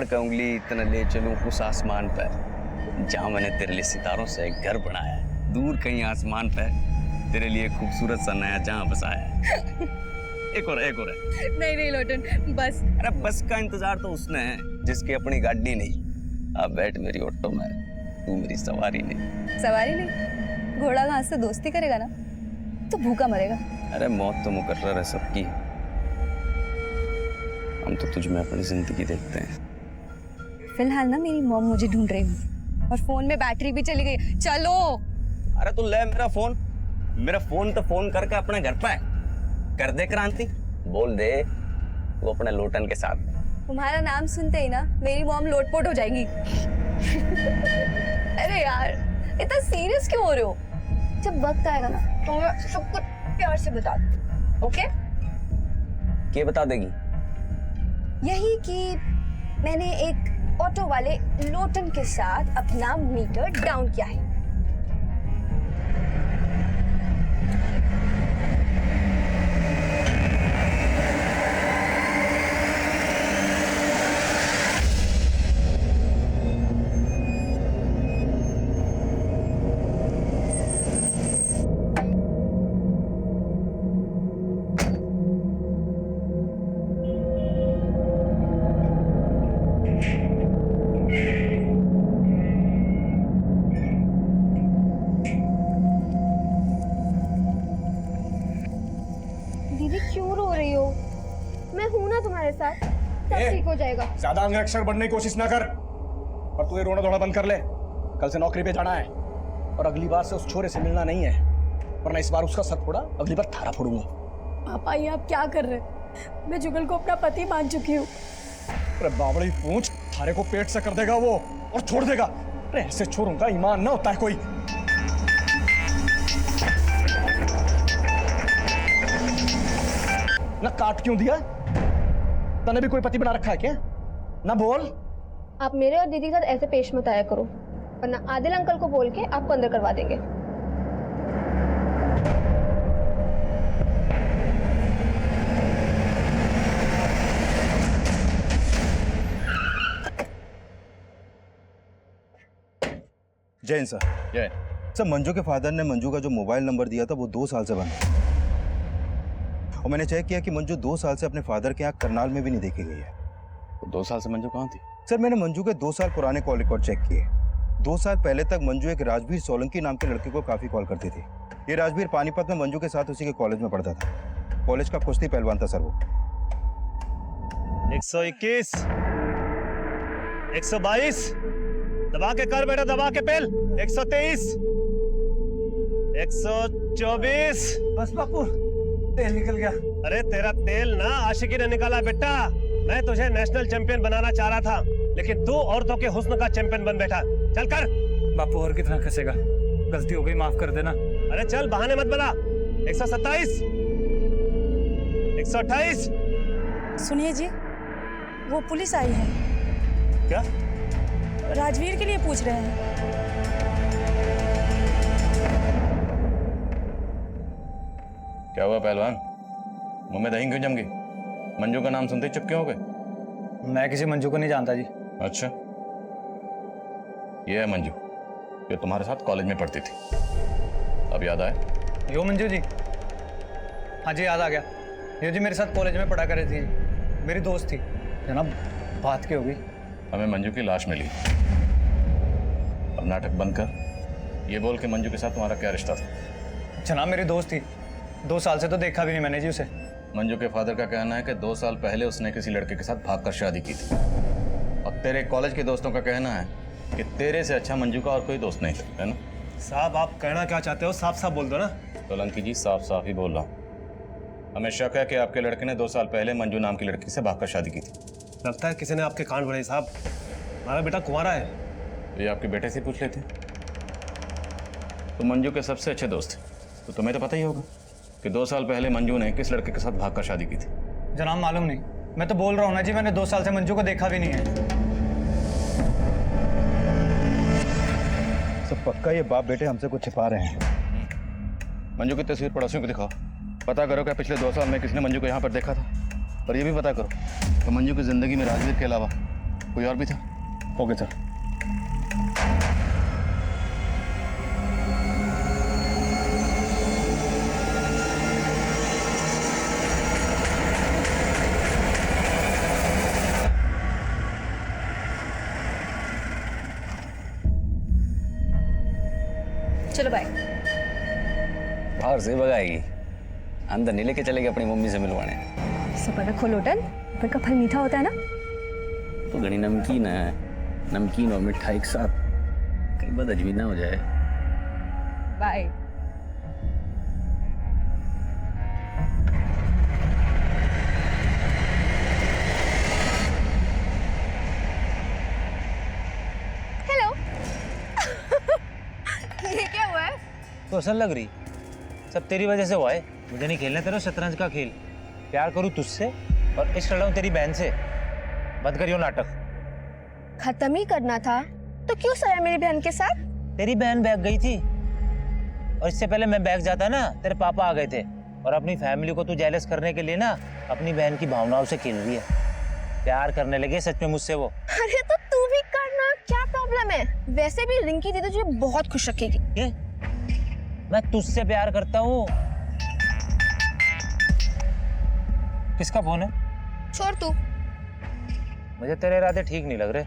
का उंगली इतना ले चलूं उस आसमान पर जहां मैंने तेरे लिए सितारों से एक घर बनाया है, दूर कहीं आसमान पर तेरे लिए खूबसूरत सा नया जहां बसाया है। एक और है। नहीं नहीं लोटन, बस। अरे बस का इंतजार तो उसने है जिसकी अपनी गाड़ी नहीं। अब बैठ मेरी ऑटो में, तू मेरी सवारी नहीं। सवारी नहीं? घोड़ा घास से दोस्ती करेगा ना तो भूखा मरेगा। अरे मौत तो मुकर्रर है सबकी, हम तो तुझ में अपनी जिंदगी देखते हैं। फिलहाल ना मेरी मॉम मुझे ढूंढ रही है और फोन में बैटरी भी चली गई। चलो। अरे तू ले मेरा फोन तो फोन करके अपने घर पे कर दे क्रांति, बोल दे वो अपने लोटन के साथ। तुम्हारा नाम सुनते ही ना मेरी मॉम लोटपोट हो जाएगी। अरे यार इतना सीरियस क्यों हो रहे हो? जब वक्त आएगा ना तो मैं सब कुछ प्यार से बता दूँ। ओके? क्या बता देगी? यही कि मैंने एक ऑटो वाले लोटन के साथ अपना मीटर डाउन किया है। दीदी क्यों रो रही हो? मैं हूं ना तुम्हारे साथ, सब ठीक हो जाएगा। ज्यादा अंगरक्षक बनने की कोशिश ना कर और तू ये रोना धोना बंद कर ले। कल से नौकरी पे जाना है और अगली बार से उस छोरे से मिलना नहीं है, वरना इस बार उसका सर फोड़ा, अगली बार थारा फोड़ूंगा। पापा ये आप क्या कर रहे हैं? मैं जुगल को अपना पति मान चुकी हूँ। अरे बावड़ी पूंछ, थारे को पेट से कर देगा वो और छोड़ देगा। अरे ऐसे छोरों का ईमान ना होता है कोई। ना काट क्यों दिया? तने भी कोई पति बना रखा है क्या? ना बोल। आप मेरे और दीदी के साथ ऐसे पेश मत आया करो, वरना आदिल अंकल को बोल के आपको अंदर करवा देंगे। जैन सर। जय सर, मंजू के फादर ने मंजू का जो मोबाइल नंबर दिया था वो 2 साल से बंद है और मैंने चेक किया कि मंजू 2 साल से अपने फादर के यहाँ करनाल में भी नहीं देखी गई है। तो 2 साल से मंजू कहाँ थी? सर, मैंने मंजू के 2 साल पुराने कॉल रिकॉर्ड चेक किए। 2 साल पहले तक मंजू एक राजवीर सोलंकी नाम के लड़के को काफी कॉल करती थी। ये राजवीर पानीपत में मंजू के साथ उसी के कॉलेज में पढ़ता था। कॉलेज का कुश्ती पहलवान था सर वो। 121, 122, दबा के कर बेटा, दबा के पेल। 123, 124। बस बापू, तेल निकल गया। अरे तेरा तेल ना आशिकी ने निकाला बेटा। मैं तुझे नेशनल चैंपियन बनाना चाह रहा था, लेकिन तू औरतों के हुस्न का चैंपियन बन बैठा। चल कर। बापू और कितना खसेगा? गलती हो गई, माफ कर देना। अरे चल, बहाने मत बना। 127, 128। सुनिए जी, वो पुलिस आई है। क्या? राजवीर के लिए पूछ रहे हैं। क्या हुआ पहलवान, मुंह में दही क्यों जम गई? मंजू का नाम सुनते ही चुप क्यों हो गए? मैं किसी मंजू को नहीं जानता जी। अच्छा, ये है मंजू, ये तुम्हारे साथ कॉलेज में पढ़ती थी। अब याद आया? यो मंजू जी, हाँ जी याद आ गया। ये जी मेरे साथ कॉलेज में पढ़ा कर रही थी, मेरी दोस्त थी। जनाब बात क्या होगी? हमें मंजू की लाश मिली। अब नाटक बंद कर, ये बोल के मंजू के साथ तुम्हारा क्या रिश्ता था? जनाब मेरी दोस्त थी, 2 साल से तो देखा भी नहीं मैंने जी उसे। मंजू के फादर का कहना है कि 2 साल पहले उसने किसी लड़के के साथ भागकर शादी की थी। और तेरे कॉलेज के दोस्तों का कहना है कि तेरे से अच्छा मंजू का और कोई दोस्त नहीं था, है ना? साहब आप कहना क्या चाहते हो? साफ साफ बोल दो ना। सोलंकी जी, साफ साफ ही बोल रहा हूँ। हमें शक है कि आपके लड़के ने 2 साल पहले मंजू नाम की लड़की से भागकर शादी की थी। लगता है किसी ने आपके कान भरे साहब। हमारा बेटा कुंवारा है। तो ये आपके बेटे से पूछ लेते। तो मंजू के सबसे अच्छे दोस्त, तो तुम्हें तो पता ही होगा कि 2 साल पहले मंजू ने किस लड़के के साथ भागकर शादी की थी। जनाब मालूम नहीं, मैं तो बोल रहा हूँ ना जी, मैंने 2 साल से मंजू को देखा भी नहीं है। सब पक्का ये बाप बेटे हमसे कुछ छिपा रहे हैं। मंजू की तस्वीर पड़ोसियों को दिखाओ, पता करो कि पिछले 2 साल में किसने मंजू को यहाँ पर देखा था। और ये भी पता करो कि मंजू की जिंदगी में राजवीर के अलावा कोई और भी था? Okay sir. चलो बाय। बाहर से भगाएगी, अंदर नहीं लेके चलेगी अपनी मम्मी से मिलवाने। सबर रखो लोटन, पर का फल मीठा होता है ना। तो घनी नमकीन है, नमकीन और मिठाई एक साथ, कहीं बात अजमी ना हो जाए। बाय। हेलो। ये क्या हुआ है? तो असल लग रही, सब तेरी वजह से हुआ है। मुझे नहीं खेलना तेरा शतरंज का खेल। प्यार करूं तुझसे और इश्क लड़ाऊं तेरी बहन से। बंद करियो नाटक। खत्म ही करना था तो क्यों सोया मेरी बहन के साथ? तेरी बहन भाग गई थी और इससे पहले मैं भाग जाता ना, तेरे पापा आ गए थे। और अपनी फैमिली को तू जेलस करने के लिए ना अपनी बहन की भावनाओं से खेल रही है। प्यार करने लगे सच में मुझसे वो। अरे तो तू भी करना, क्या प्रॉब्लम है? वैसे भी रिंकी दीदी तुझे बहुत खुश रखेगी। ये? मैं तुझसे प्यार करता हूँ। किसका फोन है? छोड़ तू। मुझे तेरे इरादे ठीक नहीं लग रहे।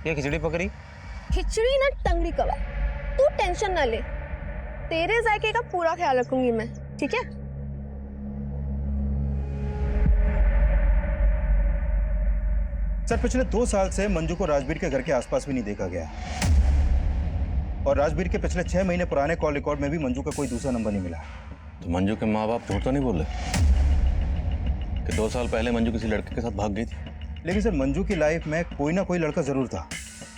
ये खिचड़ी पकड़ी? खिचड़ी ना टंगड़ी कबाब। तू टेंशन ना ले, तेरे जायके का पूरा ख्याल रखूंगी मैं, ठीक है? सर पिछले 2 साल से मंजू को राजवीर के घर के आसपास भी नहीं देखा गया, और राजवीर के पिछले 6 महीने पुराने कॉल रिकॉर्ड में भी मंजू का कोई दूसरा नंबर नहीं मिला। तो मंजू के माँ बाप झूठ तो नहीं बोल रहे कि 2 साल पहले मंजू किसी लड़के के साथ भाग गई थी? लेकिन सर मंजू की लाइफ में कोई ना कोई लड़का जरूर था,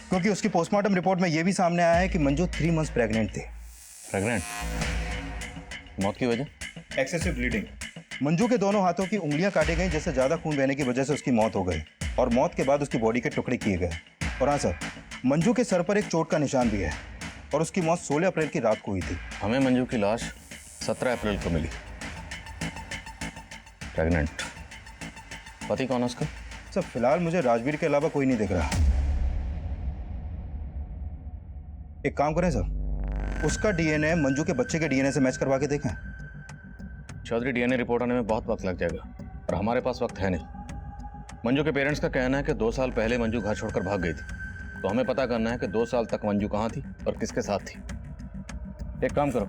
क्योंकि उसकी पोस्टमार्टम रिपोर्ट में यह भी सामने आया है कि मंजू 3 मंथ्स प्रेग्नेंट थी। प्रेग्नेंट? मौत की वजह? Excessive bleeding. मंजू के दोनों हाथों की उंगलियां काटी गई, जिससे ज्यादा खून बहने की वजह से उसकी मौत हो गई, और मौत के बाद उसकी बॉडी के टुकड़े किए गए। और हाँ सर, मंजू के सर पर एक चोट का निशान भी है, और उसकी मौत 16 अप्रैल की रात को हुई थी। हमें मंजू की लाश 17 अप्रैल को मिली, प्रेग्नेंट। पति कौन है उसका? सर फिलहाल मुझे राजवीर के अलावा कोई नहीं दिख रहा। एक काम करें सर, उसका डीएनए मंजू के बच्चे के डीएनए से मैच करवा के देखें। चौधरी, डीएनए रिपोर्ट आने में बहुत वक्त लग जाएगा और हमारे पास वक्त है नहीं। मंजू के पेरेंट्स का कहना है कि 2 साल पहले मंजू घर छोड़कर भाग गई थी, तो हमें पता करना है कि 2 साल तक मंजू कहाँ थी और किसके साथ थी। एक काम करो,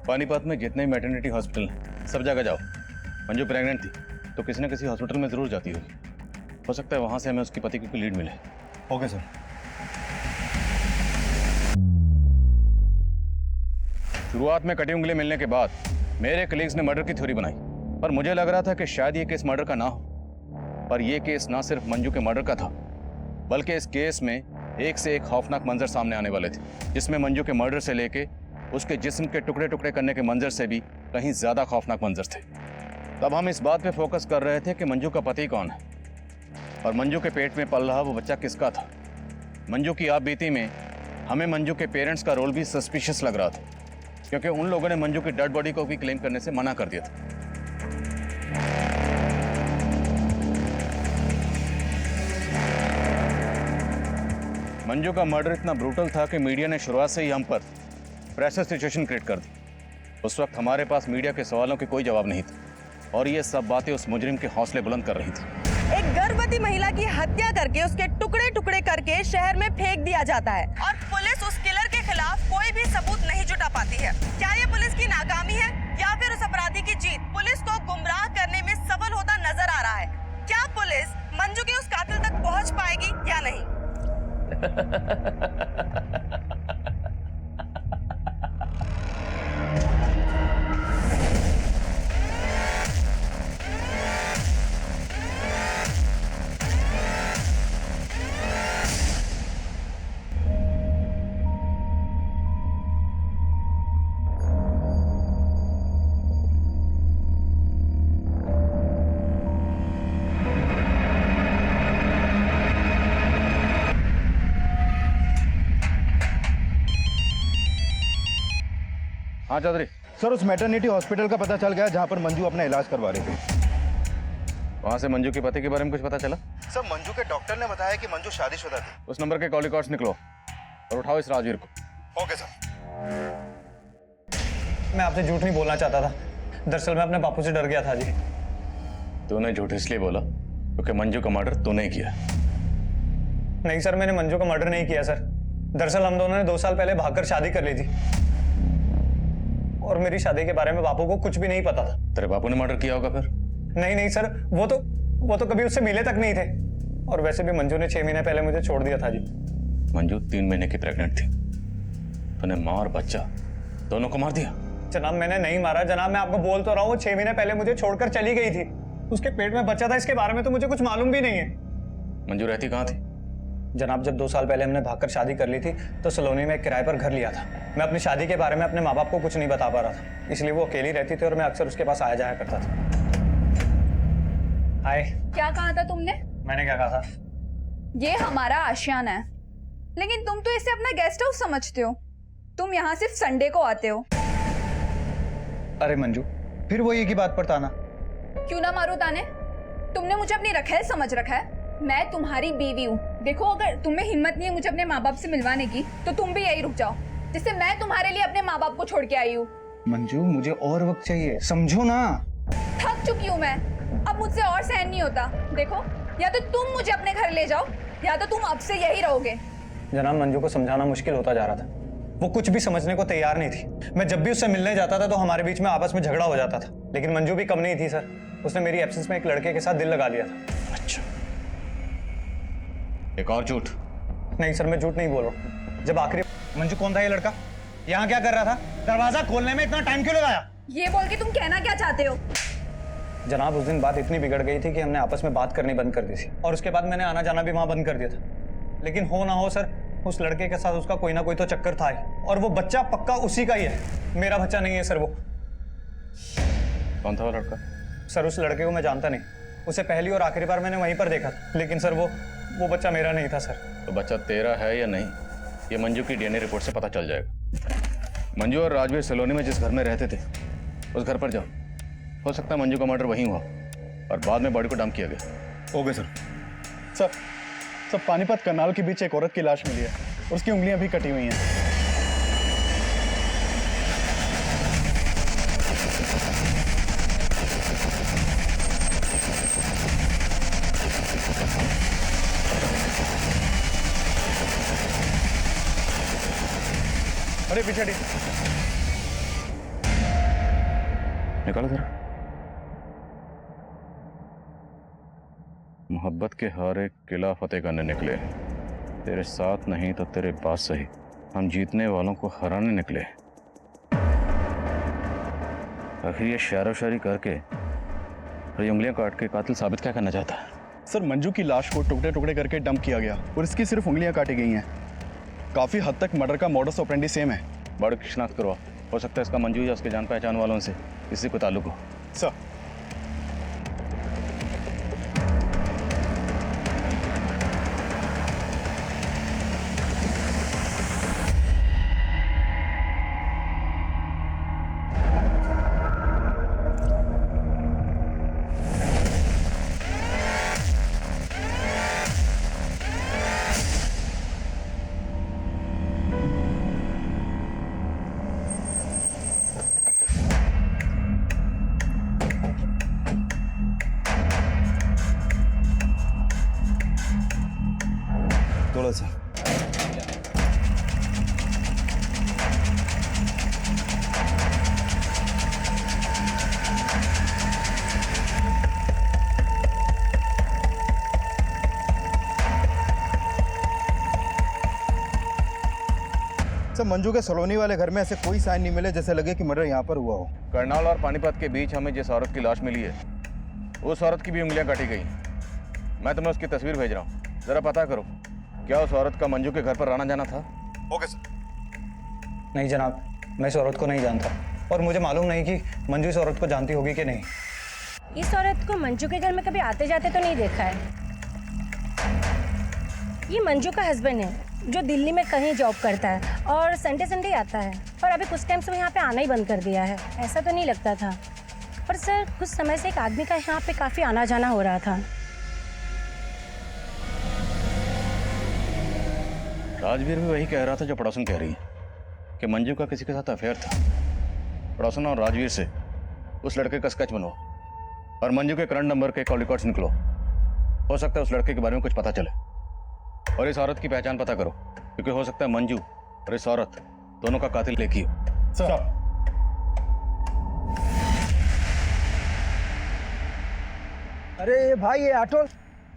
पानीपत में जितने मैटरनिटी हॉस्पिटल हैं सब जगह जाओ। मंजू प्रेग्नेंट थी तो किसी न किसी हॉस्पिटल में जरूर जाती होगी, हो सकता है वहां से हमें उसकी पति की कोई लीड मिले। Okay sir. शुरुआत में कटी उंगली मिलने के बाद मेरे कलीग्स ने मर्डर की थ्योरी बनाई, पर मुझे लग रहा था कि शायद ये केस मर्डर का ना हो। पर यह केस ना सिर्फ मंजू के मर्डर का था, बल्कि इस केस में एक से एक खौफनाक मंजर सामने आने वाले थे, जिसमें मंजू के मर्डर से लेके उसके जिस्म के टुकड़े टुकड़े करने के मंजर से भी कहीं ज्यादा खौफनाक मंजर थे। तब हम इस बात पे फोकस कर रहे थे कि मंजू का पति कौन है और मंजू के पेट में पल रहा वो बच्चा किसका था। मंजू की आपबीती में हमें मंजू के पेरेंट्स का रोल भी सस्पिशियस लग रहा था, क्योंकि उन लोगों ने मंजू की डेड बॉडी को भी क्लेम करने से मना कर दिया था। मंजू का मर्डर इतना ब्रूटल था कि मीडिया ने शुरुआत से ही हम पर प्रेशर सिचुएशन क्रिएट कर दी। उस वक्त हमारे पास मीडिया के सवालों के कोई जवाब नहीं था, और ये सब बातें उस मुजरिम के हौसले बुलंद कर रही थी। एक गर्भवती महिला की हत्या करके उसके टुकड़े टुकड़े करके शहर में फेंक दिया जाता है, और पुलिस उस किलर के खिलाफ कोई भी सबूत नहीं जुटा पाती है। क्या ये पुलिस की नाकामी है या फिर उस अपराधी की जीत पुलिस को गुमराह करने में सफल होता नजर आ रहा है? क्या पुलिस मंजू के उस कातिल तक पहुंच पाएगी या नहीं? हाँ चौधरी। सर उस मैटरनिटी हॉस्पिटल का पता चल गया जहां पर मंजू अपना इलाज करवा रही थी। वहाँ से मंजू के पति के बारे में कुछ पता चला? सर मंजू के डॉक्टर ने बताया कि मंजू शादीशुदा थी। उस नंबर के कॉल रिकॉर्ड्स निकलो और उठाओ इस राजवीर को। Okay sir. मैं आपसे झूठ नहीं बोलना चाहता था, दरअसल मैं अपने बापू से डर गया था जी। तूने झूठ इसलिए बोला क्योंकि मंजू का मर्डर तूने ही किया। नहीं सर, मैंने मंजू का मर्डर नहीं किया सर। दरअसल हम दोनों ने 2 साल पहले भागकर शादी कर ली थी और मेरी शादी के बारे में बापू को कुछ भी नहीं पता था। तेरे बापू ने मर्डर किया होगा फिर? नहीं सर, वो तो कभी उससे मिले तक नहीं थे। और वैसे भी मंजू ने 6 महीने पहले मुझे छोड़ दिया था जी। मंजू 3 महीने की प्रेग्नेंट थी, तूने माँ और बच्चा दोनों को मार दिया। जनाब मैंने नहीं मारा जनाब, मैं आपको बोल तो रहा हूँ, 6 महीने पहले मुझे छोड़कर चली गई थी। उसके पेट में बच्चा था, इसके बारे में तो मुझे कुछ मालूम भी नहीं है। मंजू रहती कहाँ थी? जनाब जब 2 साल पहले हमने भागकर शादी कर ली थी तो सलोनी में एक किराए पर घर लिया था। मैं अपनी शादी के बारे में अपने माँ बाप को कुछ नहीं बता पा रहा था, इसलिए वो अकेली रहती थी और मैं अक्सर उसके पास आया जाया करता था। हाय। क्या कहा था तुमने? मैंने क्या कहा था? ये हमारा आशियाना है, लेकिन तुम तो इसे अपना गेस्ट हाउस समझते हो। तुम यहाँ सिर्फ संडे को आते हो। अरे मंजू, फिर वो एक ही बात पर ताना। क्यों ना मारो ताने? तुमने मुझे अपनी रखेल समझ रखा है। मैं तुम्हारी बीवी हूँ। देखो, अगर तुम्हें हिम्मत नहीं है मुझे अपने माँ बाप से मिलवाने की तो तुम भी यही रुक जाओ, जिससे मैं तुम्हारे लिए अपने माँ बाप को छोड़ के आई हूँ। मंजू मुझे और वक्त चाहिए, समझो ना। थक चुकी हूँ मैं, अब मुझसे और सहन नहीं होता। देखो, या तो तुम मुझे अपने घर ले जाओ या तो तुम अब से यही रहोगे। जनाब मंजू को समझाना मुश्किल होता जा रहा था, वो कुछ भी समझने को तैयार नहीं थी। मैं जब भी उससे मिलने जाता था तो हमारे बीच में आपस में झगड़ा हो जाता था, लेकिन मंजू भी कम नहीं थी सर। उसने मेरी एब्सेंस में एक लड़के के साथ दिल लगा लिया था। अच्छा, एक और झूठ? नहीं सर, मैं झूठ नहीं बोल रहा हूँ। जब आखिरी मंजू कौन था ये लड़का? यहाँ क्या कर रहा था? दरवाजा खोलने में इतना टाइम क्यों लगाया? ये बोल के तुम कहना क्या चाहते हो? जनाब उस दिन बात इतनी बिगड़ गई थी कि हमने आपस में बात करनी बंद कर दी थी और उसके बाद मैंने आना जाना भी वहां बंद कर दिया था। लेकिन हो ना हो सर, उस लड़के के साथ उसका कोई ना कोई तो चक्कर था ही, और वो बच्चा पक्का उसी का ही है। मेरा बच्चा नहीं है सर वो। कौन था वो लड़का? सर उस लड़के को मैं जानता नहीं, उसे पहली और आखिरी बार मैंने वहीं पर देखा था, लेकिन सर वो बच्चा मेरा नहीं था सर। तो बच्चा तेरा है या नहीं, ये मंजू की डीएनए रिपोर्ट से पता चल जाएगा। मंजू और राजवीर सलोनी में जिस घर में रहते थे उस घर पर जाओ, हो सकता है मंजू का मर्डर वहीं हुआ और बाद में बॉडी को डंप किया गया। Okay sir. सर पानीपत कनाल के बीच एक औरत की लाश मिली है, उसकी उंगलियां भी कटी हुई हैं। अरे पीछे हटी। निकालो जरा। मोहब्बत के हारे किला फतेह करने निकले, तेरे साथ नहीं तो तेरे पास सही, हम जीतने वालों को हराने निकले। आखिर ये शायरो शायरी करके और ये उंगलियां काट के कातिल साबित क्या करना चाहता है? सर मंजू की लाश को टुकड़े टुकड़े करके डंप किया गया और इसकी सिर्फ उंगलियां काटी गई हैं। काफी हद तक मर्डर का मॉडस ऑपरेंडी सेम है। बॉडी की शिनाख्त करवा, हो सकता है इसका मंजू या उसके जान पहचान वालों से किसी को ताल्लुक हो। सर थोड़ा सा सर मंजू के सलोनी वाले घर में ऐसे कोई साइन नहीं मिले जैसे लगे कि मर्डर यहाँ पर हुआ हो। करनाल और पानीपत के बीच हमें जिस औरत की लाश मिली है उस औरत की भी उंगलियां काटी गई। मैं तुम्हें उसकी तस्वीर भेज रहा हूँ, जरा पता करो क्या उस औरत का मंजू के घर पर आना जाना था? Okay sir. नहीं जनाब, मैं इस औरत को नहीं जानता और मुझे मालूम नहीं कि मंजू इस औरत को जानती होगी कि नहीं। इस औरत को मंजू के घर में कभी आते जाते तो नहीं देखा है। ये मंजू का हस्बैंड है जो दिल्ली में कहीं जॉब करता है और संडे संडे आता है, पर अभी कुछ टाइम से वो यहाँ पे आना ही बंद कर दिया है। ऐसा तो नहीं लगता था। पर सर कुछ समय से एक आदमी का यहाँ पे काफी आना जाना हो रहा था। राजवीर भी वही कह रहा था जो पड़ोसन कह रही है कि मंजू का किसी के साथ अफेयर था। पड़ोसन और राजवीर से उस लड़के का स्केच बनवाओ और मंजू के करंट नंबर के कॉल रिकॉर्ड्स निकलो। हो सकता है उस लड़के के बारे में कुछ पता चले और इस औरत की पहचान पता करो, क्योंकि हो सकता है मंजू और इस औरत दोनों का कातिल एक ही हो। सर अरे भाई ये ऑटो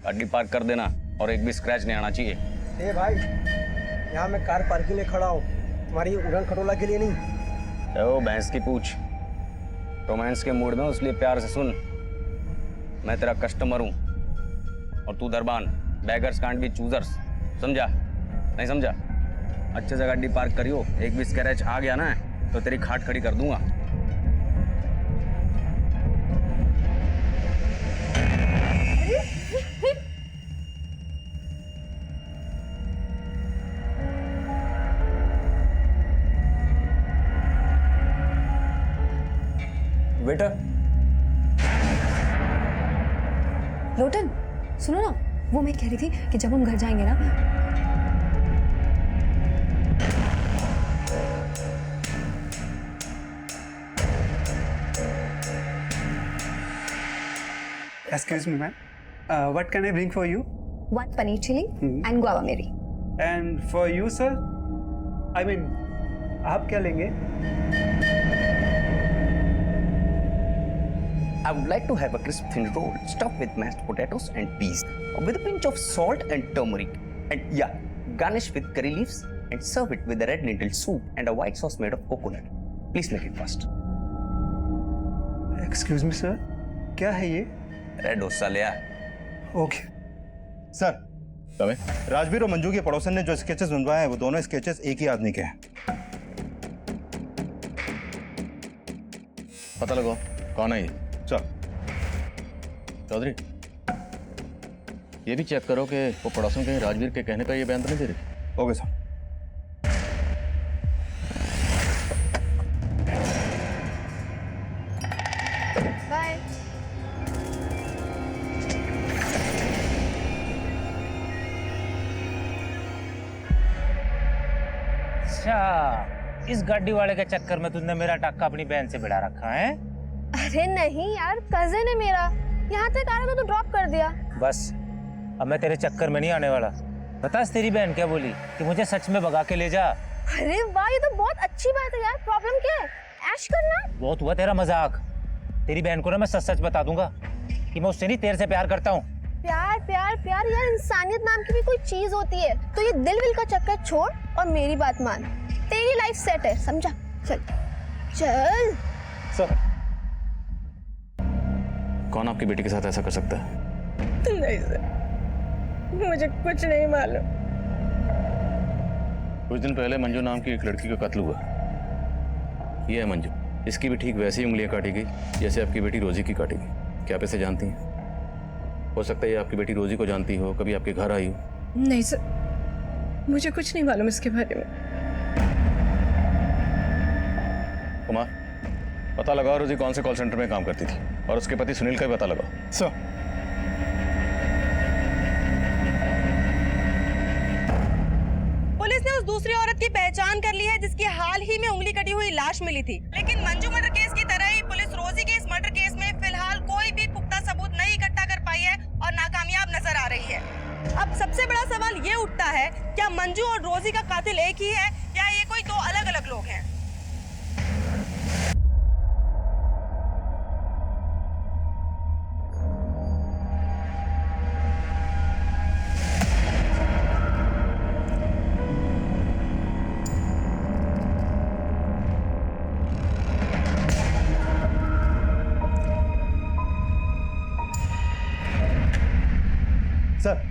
गाड़ी पार्क कर देना और एक भी स्क्रैच नहीं आना चाहिए। ए भाई यहाँ मैं कार पार्किंग के लिए खड़ा हूँ, तुम्हारी उड़न खटोला के लिए नहीं। ओ भैंस की पूछ, रोमांस के मूड में हो, इसलिए प्यार से सुन। मैं तेरा कस्टमर हूँ और तू दरबान। बैगर्स कांट बी चूजर्स, समझा? नहीं समझा? अच्छे से गाड़ी पार्क करियो, एक भी स्क्रैच आ गया ना तो तेरी खाट खड़ी कर दूंगा। वेटर लोटन सुनो ना, वो मैं कह रही थी कि जब हम घर जाएंगे ना, Excuse me, ma'am. What can I bring for you? 1 paneer chili and guava meri. And for you, sir? I mean, आप क्या लेंगे? I would like to have a crisp thin roll stuffed with mashed potatoes and peas with a pinch of salt and turmeric, and yeah, garnish with curry leaves and serve it with a red lentil soup and a white sauce made of coconut. Please make it fast. Excuse me, sir. क्या है ये? Red dosa ले आ। Okay. Sir Rajveer और मंजू के पड़ोसन ने जो sketches बनवाए हैं वो दोनों स्केचेस एक ही आदमी के हैं। पता लगाओ कौन है ये। सर चौधरी, ये भी चेक करो कि वो पड़ोसन कहीं राजवीर के कहने का ये बयान तो नहीं दे रही। Okay sir. बाय। अच्छा, इस गाड़ी वाले के चक्कर में तुमने मेरा टक्का अपनी बहन से बिड़ा रखा है? अरे नहीं यार, कजिन है मेरा, यहाँ तक आ रहा था तो ड्रॉप कर दिया। बस अब मैं तेरे चक्कर में नहीं आने वाला। बता तेरी बहन क्या बोली कि मुझे सच में भगा के ले जा। अरे वाह, ये तो बहुत अच्छी बात है यार। प्रॉब्लम क्या है? ऐश करना। बहुत हुआ तेरा मजाक। तेरी बहन को ना मैं सच सच बता दूंगा कि मैं उससे नहीं तेरे से प्यार करता हूँ। प्यार प्यार प्यार यार, इंसानियत नाम की भी कोई चीज होती है। तो ये दिल विल का चक्कर छोड़ और मेरी बात मान। तेरी लाइफ सेट है, समझा? चल चल। सर कौन आपकी बेटी के साथ ऐसा कर सकता है? नहीं सर, मुझे कुछ नहीं मालूम। कुछ दिन पहले मंजू नाम की एक लड़की का कत्ल हुआ। ये है मंजू, इसकी भी ठीक वैसी उंगलियां काटी गई जैसे आपकी बेटी रोजी की काटी गई। क्या आप इसे जानती हैं? हो सकता है ये आपकी बेटी रोजी को जानती हो, कभी आपके घर आई हो। नहीं सर, मुझे कुछ नहीं मालूम इसके बारे में। कुमार, पता लगाओ रोजी कौन से कॉल सेंटर में काम करती थी और उसके पति सुनील का भी पता लगाओ। सर पुलिस ने उस दूसरी औरत की पहचान कर ली है जिसकी हाल ही में उंगली कटी हुई लाश मिली थी। लेकिन मंजू मर्डर केस की तरह ही पुलिस रोजी के इस मर्डर केस में फिलहाल कोई भी पुख्ता सबूत नहीं इकट्ठा कर पाई है और नाकामयाब नजर आ रही है। अब सबसे बड़ा सवाल ये उठता है, क्या मंजू और रोजी का कातिल एक ही है या ये कोई दो अलग अलग लोग हैं? सर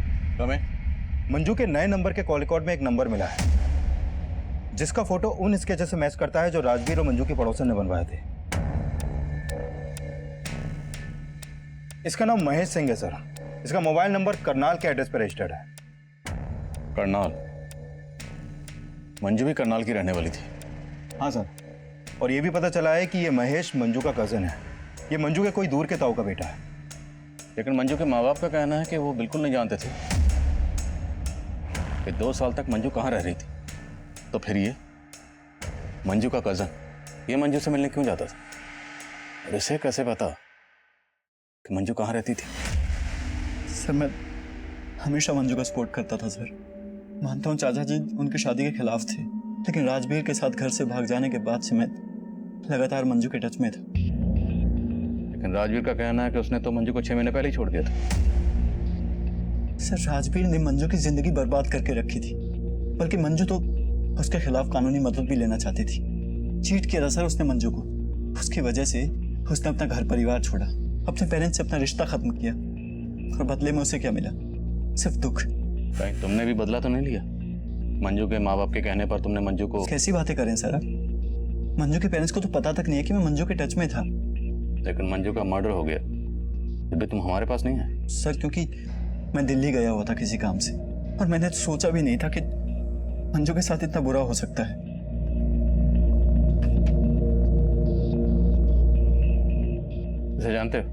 मंजू के नए नंबर के कॉल रिकॉर्ड में एक नंबर मिला है जिसका फोटो उन स्केचेस से मैच करता है जो राजवीर और मंजू के पड़ोसन ने बनवाए थे। इसका नाम महेश सिंह है सर। इसका मोबाइल नंबर करनाल के एड्रेस पर रजिस्टर्ड है। करनाल? मंजू भी करनाल की रहने वाली थी? हाँ सर, और ये भी पता चला है कि ये महेश मंजू का कजिन है ये मंजू के कोई दूर के ताऊ का बेटा है। लेकिन मंजू के माँ बाप का कहना है कि वो बिल्कुल नहीं जानते थे कि 2 साल तक मंजू कहाँ रह रही थी। तो फिर ये मंजू का कजन ये मंजू से मिलने क्यों जाता था? और इसे कैसे पता कि मंजू कहाँ रहती थी? सर मैं हमेशा मंजू का सपोर्ट करता था सर। मानता हूँ चाचा जी उनकी शादी के खिलाफ थे, लेकिन राजवीर के साथ घर से भाग जाने के बाद से मैं लगातार मंजू के टच में था। लेकिन राजवीर का कहना है कि उसने तो मंजू को 6 महीने पहले ही छोड़ दिया था। सर राजवीर ने मंजू की जिंदगी बर्बाद करके रखी थी, बल्कि मंजू तो उसके खिलाफ कानूनी मदद भी लेना चाहती थी। चीट किया था सर उसने मंजू को। उसकी वजह से उसने अपना घर परिवार छोड़ा, अपने पेरेंट्स से अपना रिश्ता खत्म किया, और बदले में उसे क्या मिला? सिर्फ दुख। कहीं तुमने भी बदला तो नहीं लिया? मंजू के माँ बाप के कहने पर तुमने मंजू को... कैसी बातें करें सर आप? मंजू के पेरेंट्स को तो पता तक नहीं है कि मैं मंजू के टच में था। लेकिन मंजू का मर्डर हो गया, फिर भी तुम हमारे पास नहीं आए। सर क्योंकि मैं दिल्ली गया हुआ था किसी काम से, और मैंने सोचा भी नहीं था कि मंजू के साथ इतना बुरा हो सकता है। इसे जानते हो?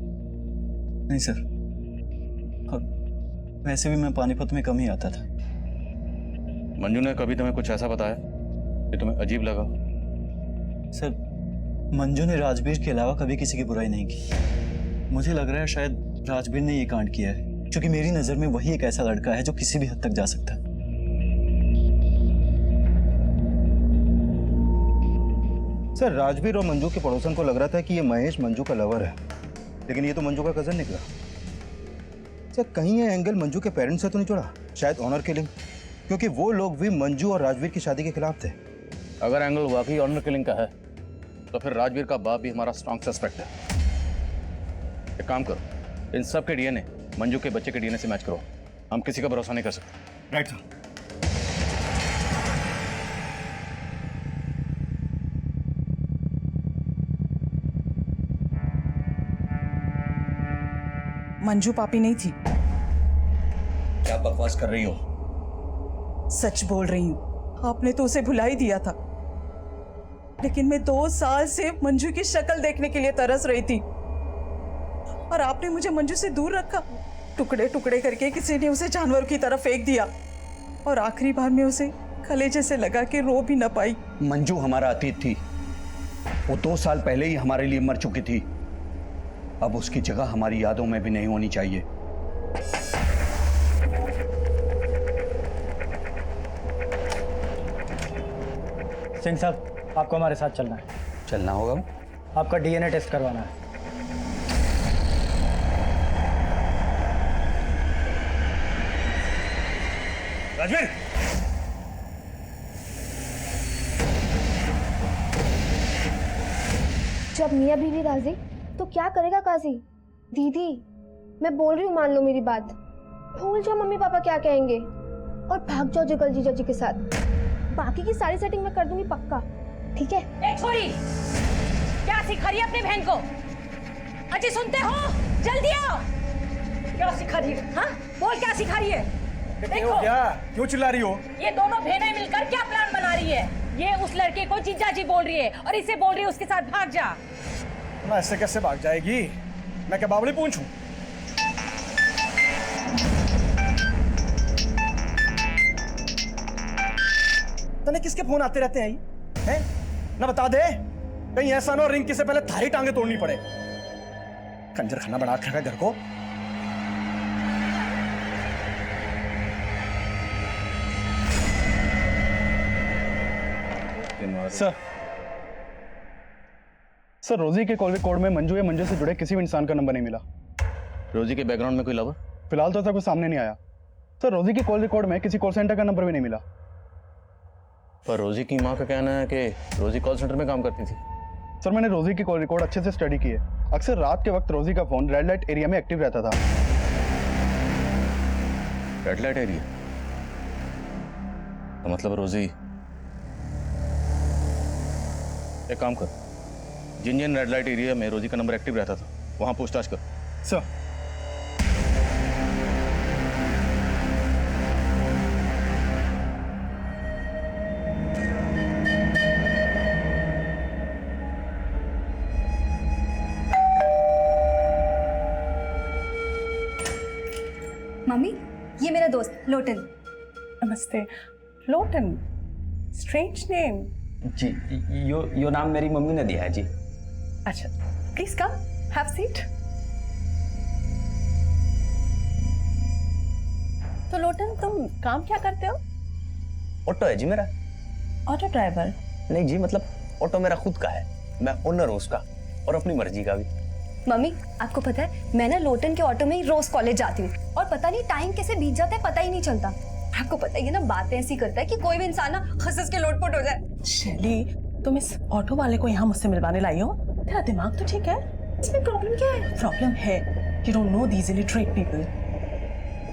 नहीं सर, और वैसे भी मैं पानीपत में कम ही आता था। मंजू ने कभी तुम्हें कुछ ऐसा बताया कि तुम्हें अजीब लगा? सर मंजू ने राजवीर के अलावा कभी किसी की बुराई नहीं की। मुझे लग रहा है शायद राजवीर ने ये कांड किया है, क्योंकि मेरी नजर में वही एक ऐसा लड़का है जो किसी भी हद तक जा सकता है। सर राजवीर और मंजू के पड़ोसन को लग रहा था कि ये महेश मंजू का लवर है, लेकिन ये तो मंजू का कजन निकला। सर कहीं ये एंगल मंजू के पेरेंट्स से तो नहीं जुड़ा? शायद ऑनर किलिंग, क्योंकि वो लोग भी मंजू और राजवीर की शादी के खिलाफ थे। अगर एंगल वाकई ऑनर किलिंग का है तो फिर राजवीर का बाप भी हमारा स्ट्रॉन्ग सस्पेक्ट है। एक काम करो, इन सब के डीएनए मंजू के बच्चे के डीएनए से मैच करो। हम किसी का भरोसा नहीं कर सकते। Right sir. मंजू पापी नहीं थी। क्या बकवास कर रही हो? सच बोल रही हूँ, आपने तो उसे भुला ही दिया था, लेकिन मैं 2 साल से मंजू की शक्ल देखने के लिए तरस रही थी, और आपने मुझे मंजू से दूर रखा। टुकड़े टुकड़े करके किसी ने उसे जानवर की तरफ फेंक दिया, और आखिरी बार में उसे कलेजे से लगा के रो भी न पाई। मंजू हमारा अतीत थी। वो 2 साल पहले ही हमारे लिए मर चुकी थी। अब उसकी जगह हमारी यादों में भी नहीं होनी चाहिए। सिंह साहब, आपको हमारे साथ चलना है। चलना होगा? आपका डीएनए टेस्ट करवाना है। राजवीर, जब मियाँ बीवी राजी तो क्या करेगा काजी? दीदी मैं बोल रही हूँ, मान लो मेरी बात, भूल जाओ मम्मी पापा क्या कहेंगे और भाग जाओ जगल जीजा जी के साथ। बाकी की सारी सेटिंग मैं कर दूंगी पक्का, ठीक है? ए छोरी, क्या सिखा रही है अपनी बहन को? अजी सुनते हो? जल्दी आओ। क्या सिखा रही है? हाँ बोल, क्या सिखा रही है? देखो क्या, क्यों चिल्ला रही हो? ये दोनों बहनें मिलकर क्या प्लान बना रही है? ये उस लड़के को जीजा जी बोल रही है और इसे बोल रही है उसके साथ भाग जा। ना ऐसे कैसे भाग जाएगी? मैं क्या बावली पूंछूं? तने किसके फोन आते रहते हैं? हैं? ना बता दे, कहीं ऐसा ना रिंकी से पहले थारी टांगे तोड़नी पड़े। कंजर खाना बना के रखा घर को। सर रोजी के कॉल रिकॉर्ड में मंजू या मंजू से जुड़े किसी भी इंसान का नंबर नहीं मिला। रोजी के बैकग्राउंड में कोई लवर? फिलहाल तो ऐसा कुछ सामने नहीं आया। सर रोजी के कॉल रिकॉर्ड में किसी कॉल सेंटर का नंबर भी नहीं मिला। पर रोजी की माँ का कहना है कि रोजी कॉल सेंटर में काम करती थी। सर मैंने रोजी की कॉल रिकॉर्ड अच्छे से स्टडी की है। अक्सर रात के वक्त रोजी का फोन रेड लाइट एरिया में एक्टिव रहता था। Red light area? तो मतलब रोजी... एक काम कर, जिन जिन रेड लाइट एरिया में रोजी का नंबर एक्टिव रहता था वहां पूछताछ कर। सर दोस्त लोटन। नमस्ते। Lotan, strange name. जी, यो नाम मेरी मम्मी ने दिया है जी। अच्छा, प्लीज कम, हैव सीट। तो लोटन, तुम काम क्या करते हो? ऑटो है जी मेरा। Auto driver? नहीं जी, मतलब ऑटो मेरा खुद का है, मैं ओनर हूँ उसका, और अपनी मर्जी का भी। मम्मी, आपको पता है मैं ना लोटन के ऑटो में ही रोज कॉलेज जाती हूँ, और पता नहीं टाइम कैसे बीत जाता है, पता ही नहीं चलता। आपको पता ही है ना, बातें ऐसी करता है कि कोई भी इंसान ना हंस के लोटपोट हो जाए। शैली, तुम इस ऑटो वाले को यहाँ मुझसे मिलवाने लाई हो? तेरा दिमाग तो ठीक है? इसमें प्रॉब्लम क्या है? प्रॉब्लम है you don't know these illiterate people.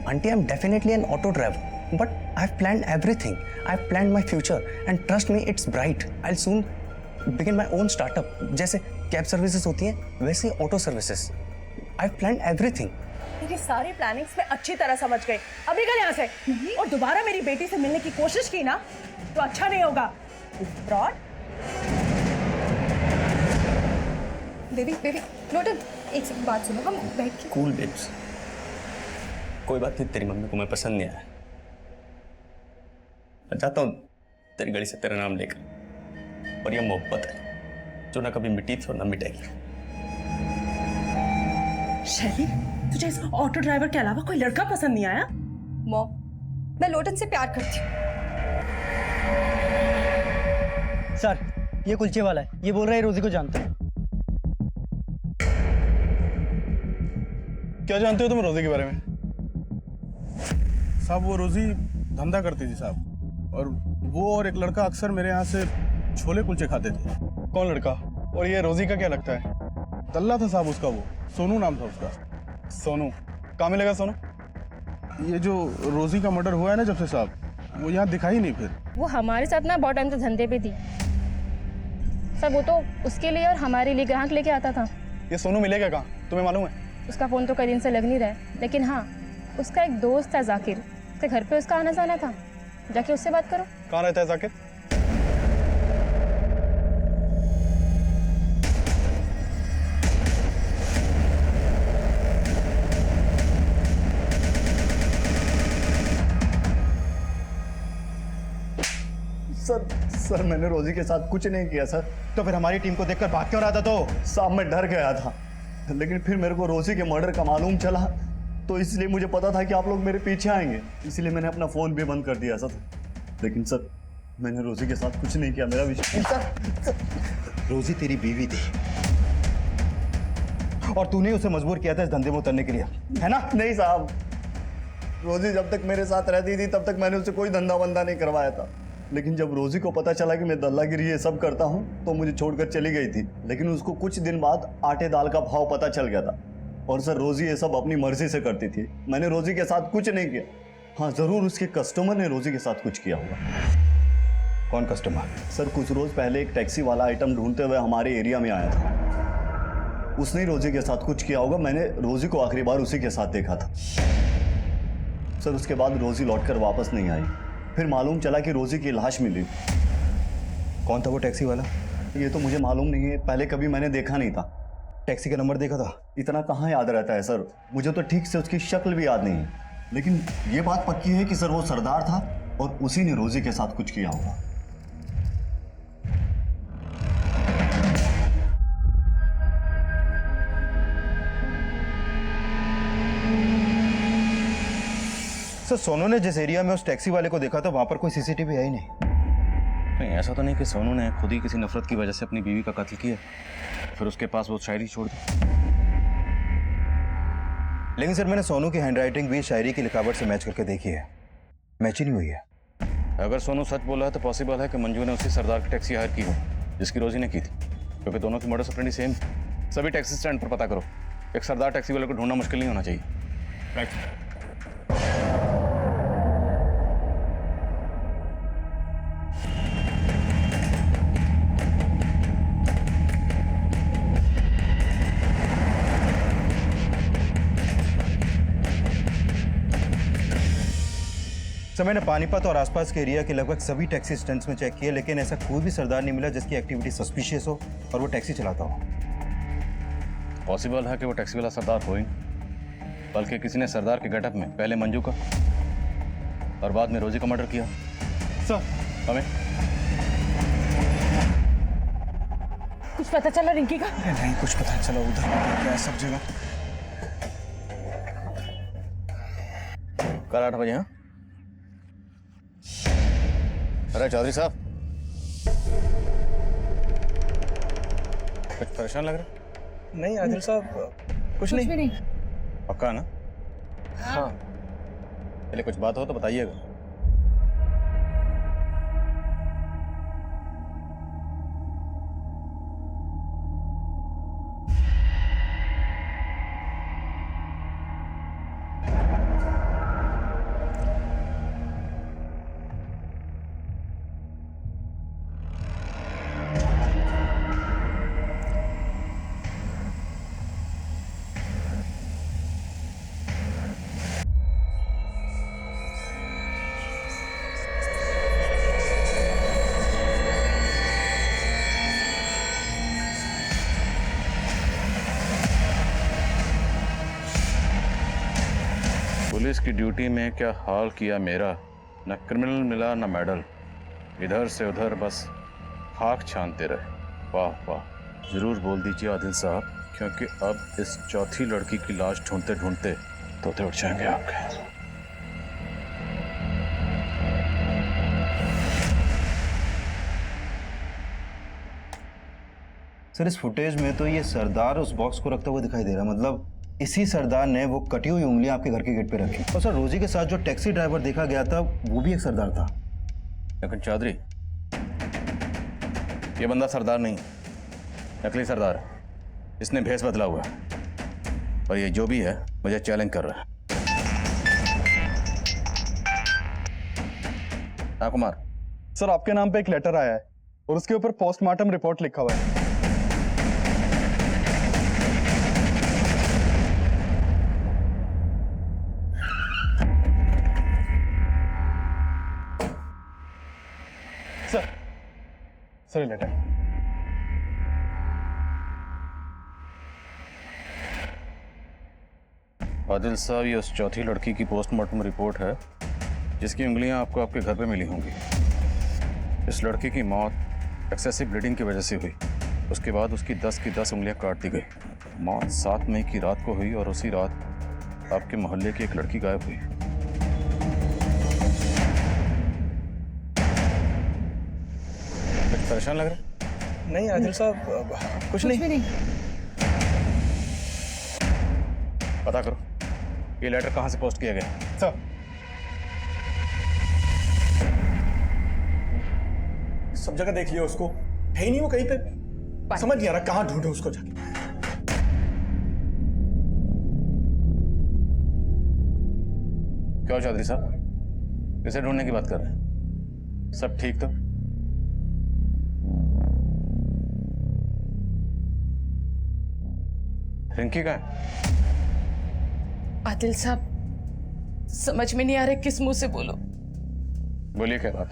Auntie, I'm definitely an auto driver, but I've planned everything. I've planned my future, and trust me, it's bright. I'll soon begin my own startup. जैसे cab services होती हैं, वैसे auto services. I've planned everything. मेरी सारी plannings में अच्छी तरह समझ गई। अब निकल यहाँ से, और दोबारा मेरी बेटी से मिलने की कोशिश की ना, तो अच्छा नहीं होगा। फ्रॉड। बेबी, लोटन, एक सेकंड बात सुनो, हम बैठ के। Cool babes. कोई बात नहीं, तेरी मम्मी को मैं पसंद नहीं आया। मैं चाहता हूँ तेरी गली से तेरा नाम लेकर, और ये मोहब्बत है जो ना कभी मिटी थी और ना मिटेगी। शैली, तुझे इस ऑटो ड्राइवर के अलावा कोई लड़का पसंद नहीं आया? मॉम, मैं लोटन से प्यार करती हूँ। सर, ये कुलचे वाला है, ये बोल रहा है रोजी को जानता है। क्या जानते हो तुम रोजी के बारे में? साहब, वो रोजी धंधा करती थी साहब, और वो और एक लड़का अक्सर मेरे यहाँ से छोले कुलचे खाते थे। कौन लड़का? और ये रोजी का क्या लगता है? दल्ला था साहब उसका, वो सोनू नाम था उसका। सोनू? कहाँ मिलेगा सोनू? ये जो रोजी का मर्डर हुआ है ना जब से साहब, वो यहाँ दिखाई नहीं फिर। वो हमारे साथ ना बहुत टाइम से धंधे पे थी सर। वो तो उसके लिए और हमारे लिए ग्राहक लेके आता था। ये सोनू मिलेगा कहाँ, तुम्हें मालूम है? उसका फ़ोन तो कई दिन से लग नहीं रहा है, लेकिन हाँ, उसका एक दोस्त है जाकिर, उसके घर पे उसका आना जाना था। जाके उससे बात करो। कहाँ रहता है जाकिर? सर, मैंने रोजी के साथ कुछ नहीं किया सर। तो फिर हमारी टीम को देखकर भाग क्यों रहा था? तो साहब, मैं डर गया था, लेकिन फिर मेरे को रोजी के मर्डर का मालूम चला, तो इसलिए मुझे पता था कि आप लोग मेरे पीछे आएंगे, इसलिए मैंने अपना फोन भी बंद कर दिया सर। लेकिन सर, मैंने रोजी के साथ कुछ नहीं किया, मेरा विश्वास। सर, रोजी तेरी बीवी थी और तूने उसे मजबूर किया था इस धंधे में उतरने के लिए, है ना? नहीं साहब, रोजी जब तक मेरे साथ रहती थी तब तक मैंने उससे कोई धंधा वंदा नहीं करवाया था, लेकिन जब रोजी को पता चला कि मैं दल्लागिरी ये सब करता हूँ तो मुझे छोड़कर चली गई थी। लेकिन उसको कुछ दिन बाद आटे दाल का भाव पता चल गया था, और सर रोजी ये सब अपनी मर्जी से करती थी, मैंने रोजी के साथ कुछ नहीं किया। हाँ, जरूर उसके कस्टमर ने रोजी के साथ कुछ किया होगा। कौन कस्टमर? सर, कुछ रोज पहले एक टैक्सी वाला आइटम ढूंढते हुए हमारे एरिया में आया था, उसने रोजी के साथ कुछ किया होगा। मैंने रोजी को आखिरी बार उसी के साथ देखा था सर। उसके बाद रोजी लौटकर वापस नहीं आई, फिर मालूम चला कि रोजी की लाश मिली। कौन था वो टैक्सी वाला? ये तो मुझे मालूम नहीं है, पहले कभी मैंने देखा नहीं था। टैक्सी का नंबर देखा था? इतना कहाँ याद रहता है सर, मुझे तो ठीक से उसकी शक्ल भी याद नहीं है, लेकिन ये बात पक्की है कि सर वो सरदार था और उसी ने रोजी के साथ कुछ किया होगा। सर, सोनू ने जिस एरिया में उस टैक्सी वाले को देखा था वहां पर कोई सीसीटीवी है ही नहीं। नहीं, ऐसा तो नहीं कि सोनू ने खुद ही किसी नफरत की वजह से अपनी बीवी का कत्ल किया, फिर उसके पास वो शायरी छोड़ दी। लेकिन सर, मैंने सोनू की हैंडराइटिंग भी शायरी की लिखावट से मैच करके देखी है, मैच ही नहीं हुई है। अगर सोनू सच बोला है तो पॉसिबल है कि मंजू ने उसी सरदार की टैक्सी हायर की हो जिसकी रोजी ने की थी, क्योंकि दोनों की मर्डर ऑपरेंडी सेम। सभी टैक्सी स्टैंड पर पता करो, एक सरदार टैक्सी वाले को ढूंढना मुश्किल नहीं होना चाहिए। राइट। सर, मैंने पानीपत और आसपास के एरिया के लगभग सभी टैक्सी स्टैंड्स में चेक किए, लेकिन ऐसा कोई भी सरदार नहीं मिला जिसकी एक्टिविटी सस्पिशियस हो और वो टैक्सी चलाता हो। पॉसिबल है कि वो टैक्सी वाला सरदार हो ही, बल्कि किसी ने सरदार के गेटअप में पहले मंजू का और बाद में रोजी का मर्डर किया। सर हमें कुछ पता चला रिंकी का? नहीं कुछ पता चला, उधर क्या है सब जगह। कल 8 बजे। हाँ अरे चौधरी साहब, कुछ परेशान लग रहा? नहीं आदिल साहब, कुछ नहीं। पक्का ना? हाँ। पहले कुछ बात हो तो बताइएगा। पुलिस की ड्यूटी में क्या हाल किया मेरा, न क्रिमिनल मिला न मेडल, इधर से उधर बस खाक छानते रहे। वाह वाह। जरूर बोल दीजिए आदिल साहब, क्योंकि अब इस चौथी लड़की की लाश ढूंढते ढूंढते तोते उठ जाएंगे आपके। सर इस फुटेज में तो ये सरदार उस बॉक्स को रखता हुआ दिखाई दे रहा, मतलब इसी सरदार ने वो कटी हुई उंगलियां आपके घर के गेट पे रखी। और सर रोजी के साथ जो टैक्सी ड्राइवर देखा गया था वो भी एक सरदार था। लेकिन चौधरी, ये बंदा सरदार नहीं, नकली सरदार है। इसने भेस बदला हुआ है और ये जो भी है मुझे चैलेंज कर रहा है। हाँ कुमार। सर आपके नाम पे एक लेटर आया है और उसके ऊपर पोस्टमार्टम रिपोर्ट लिखा हुआ है। Sir letter. आदिल साहब, ये उस चौथी लड़की की पोस्टमार्टम रिपोर्ट है जिसकी उंगलियां आपको आपके घर पे मिली होंगी। इस लड़की की मौत एक्सेसिव ब्लीडिंग की वजह से हुई। उसके बाद उसकी 10 की 10 उंगलियां काट दी गई। मौत 7 मई की रात को हुई और उसी रात आपके मोहल्ले की एक लड़की गायब हुई। परेशान लग रहा? नहीं आदिल साहब, कुछ नहीं। पता करो ये लेटर कहां से पोस्ट किया गया। सर सब जगह देख लिया उसको, है ही नहीं वो कहीं पे। समझ नहीं आ रहा कहां ढूंढे उसको जाके। क्यों चौधरी साहब, किसे ढूंढने की बात कर रहे हैं? सब ठीक तो? रिंकी कहाँ है? आदिल साहब, समझ में नहीं आ रहा किस मुंह से बोलो। बोलिए क्या बात?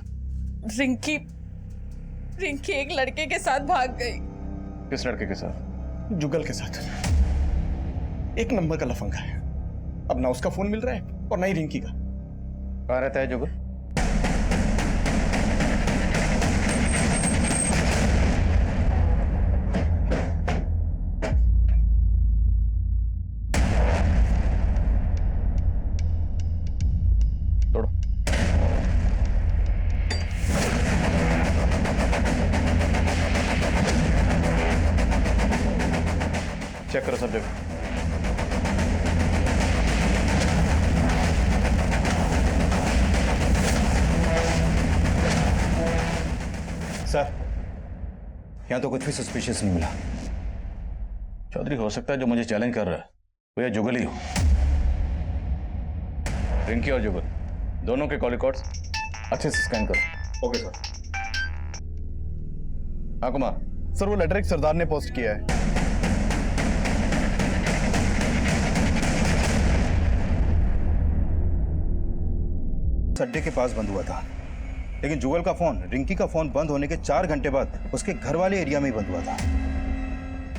रिंकी एक लड़के के साथ भाग गई। किस लड़के के साथ? जुगल के साथ। एक नंबर का लफंगा है। अब ना उसका फोन मिल रहा है और ना ही रिंकी का। कहाँ रहता है जुगल? चेक करो सब जगह। सर यहाँ तो कुछ भी सस्पिशियस नहीं मिला। चौधरी, हो सकता है जो मुझे चैलेंज कर रहा है वो ये जुगल ही हो। रिंकी और जुगल दोनों के कॉल रिकॉर्ड्स अच्छे से स्कैन करो। Okay sir. हाँ कुमार। सर वो लेटर एक सरदार ने पोस्ट किया है। अड्डे के पास बंद हुआ था, लेकिन जुगल का फोन, रिंकी का फोन बंद होने के 4 घंटे बाद उसके घर वाले एरिया में ही बंद हुआ था।